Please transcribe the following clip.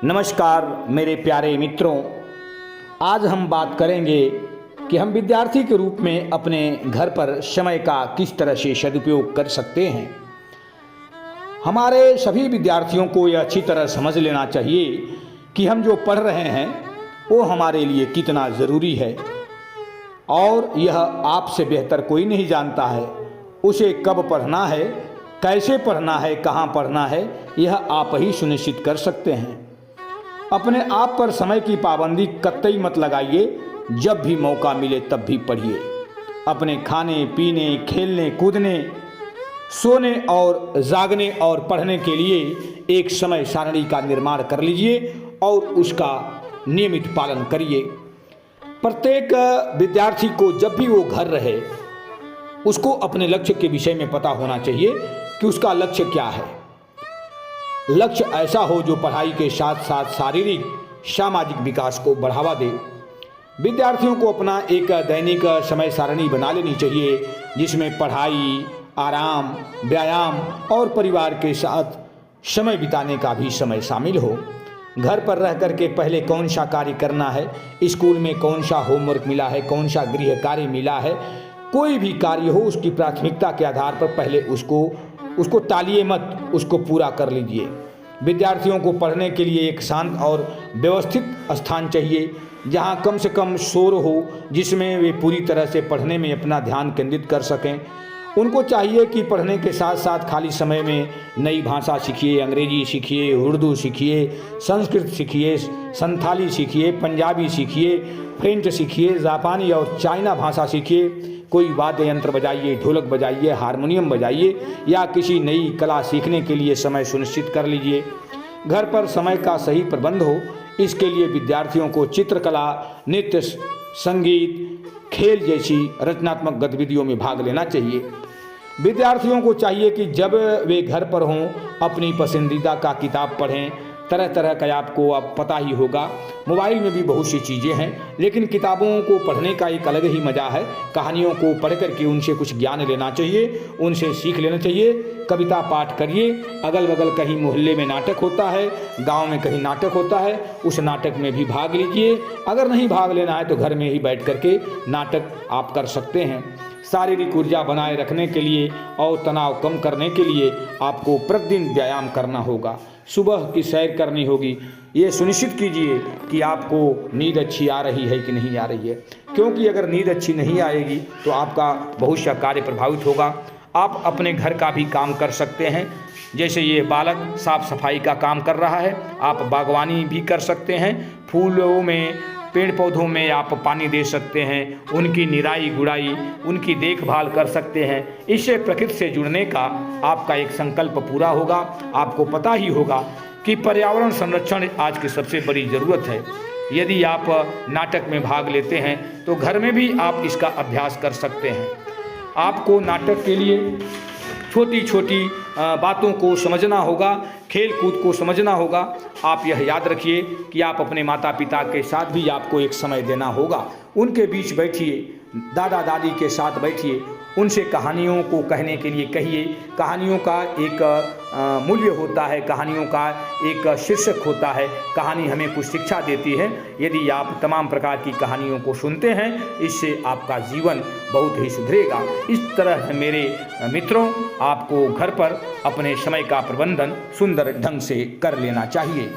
नमस्कार मेरे प्यारे मित्रों, आज हम बात करेंगे कि हम विद्यार्थी के रूप में अपने घर पर समय का किस तरह से सदुपयोग कर सकते हैं। हमारे सभी विद्यार्थियों को यह अच्छी तरह समझ लेना चाहिए कि हम जो पढ़ रहे हैं वो हमारे लिए कितना ज़रूरी है और यह आपसे बेहतर कोई नहीं जानता है। उसे कब पढ़ना है, कैसे पढ़ना है, कहाँ पढ़ना है, यह आप ही सुनिश्चित कर सकते हैं। अपने आप पर समय की पाबंदी कतई मत लगाइए। जब भी मौका मिले तब भी पढ़िए। अपने खाने पीने, खेलने कूदने, सोने और जागने और पढ़ने के लिए एक समय सारणी का निर्माण कर लीजिए और उसका नियमित पालन करिए। प्रत्येक विद्यार्थी को जब भी वो घर रहे उसको अपने लक्ष्य के विषय में पता होना चाहिए कि उसका लक्ष्य क्या है। लक्ष्य ऐसा हो जो पढ़ाई के साथ साथ शारीरिक सामाजिक विकास को बढ़ावा दे। विद्यार्थियों को अपना एक दैनिक समय सारणी बना लेनी चाहिए जिसमें पढ़ाई, आराम, व्यायाम और परिवार के साथ समय बिताने का भी समय शामिल हो। घर पर रह कर के पहले कौन सा कार्य करना है, स्कूल में कौन सा होमवर्क मिला है, कौन सा गृह कार्य मिला है, कोई भी कार्य हो उसकी प्राथमिकता के आधार पर पहले उसको टालिए मत, उसको पूरा कर लीजिए। विद्यार्थियों को पढ़ने के लिए एक शांत और व्यवस्थित स्थान चाहिए जहां कम से कम शोर हो, जिसमें वे पूरी तरह से पढ़ने में अपना ध्यान केंद्रित कर सकें। उनको चाहिए कि पढ़ने के साथ साथ खाली समय में नई भाषा सीखिए, अंग्रेजी सीखिए, उर्दू सीखिए, संस्कृत सीखिए, संथाली सीखिए, पंजाबी सीखिए, फ्रेंच सीखिए, जापानी और चाइना भाषा सीखिए। कोई वाद्य यंत्र बजाइए, ढोलक बजाइए, हारमोनियम बजाइए या किसी नई कला सीखने के लिए समय सुनिश्चित कर लीजिए। घर पर समय का सही प्रबंध हो, इसके लिए विद्यार्थियों को चित्रकला, नृत्य, संगीत, खेल जैसी रचनात्मक गतिविधियों में भाग लेना चाहिए। विद्यार्थियों को चाहिए कि जब वे घर पर हों अपनी पसंदीदा का किताब पढ़ें। तरह तरह का आपको अब पता ही होगा, मोबाइल में भी बहुत सी चीज़ें हैं, लेकिन किताबों को पढ़ने का एक अलग ही मज़ा है। कहानियों को पढ़ करके उनसे कुछ ज्ञान लेना चाहिए, उनसे सीख लेना चाहिए। कविता पाठ करिए। अगल बगल कहीं मोहल्ले में नाटक होता है, गांव में कहीं नाटक होता है, उस नाटक में भी भाग लीजिए। अगर नहीं भाग लेना है तो घर में ही बैठ करके नाटक आप कर सकते हैं। शारीरिक ऊर्जा बनाए रखने के लिए और तनाव कम करने के लिए आपको प्रतिदिन व्यायाम करना होगा, सुबह की सैर करनी होगी। ये सुनिश्चित कीजिए कि आपको नींद अच्छी आ रही है कि नहीं आ रही है, क्योंकि अगर नींद अच्छी नहीं आएगी तो आपका बहुत सा कार्य प्रभावित होगा। आप अपने घर का भी काम कर सकते हैं, जैसे ये बालक साफ सफाई का काम कर रहा है, आप बागवानी भी कर सकते हैं। फूलों में, पेड़ पौधों में आप पानी दे सकते हैं, उनकी निराई गुड़ाई, उनकी देखभाल कर सकते हैं। इससे प्रकृति से जुड़ने का आपका एक संकल्प पूरा होगा। आपको पता ही होगा कि पर्यावरण संरक्षण आज की सबसे बड़ी ज़रूरत है। यदि आप नाटक में भाग लेते हैं तो घर में भी आप इसका अभ्यास कर सकते हैं। आपको नाटक के लिए छोटी छोटी बातों को समझना होगा, खेल कूद को समझना होगा। आप यह याद रखिए कि आप अपने माता पिता के साथ भी आपको एक समय देना होगा। उनके बीच बैठिए, दादा दादी के साथ बैठिए, उनसे कहानियों को कहने के लिए कहिए। कहानियों का एक मूल्य होता है, कहानियों का एक शीर्षक होता है। कहानी हमें कुछ शिक्षा देती है। यदि आप तमाम प्रकार की कहानियों को सुनते हैं, इससे आपका जीवन बहुत ही सुधरेगा। इस तरह मेरे मित्रों, आपको घर पर अपने समय का प्रबंधन सुंदर ढंग से कर लेना चाहिए।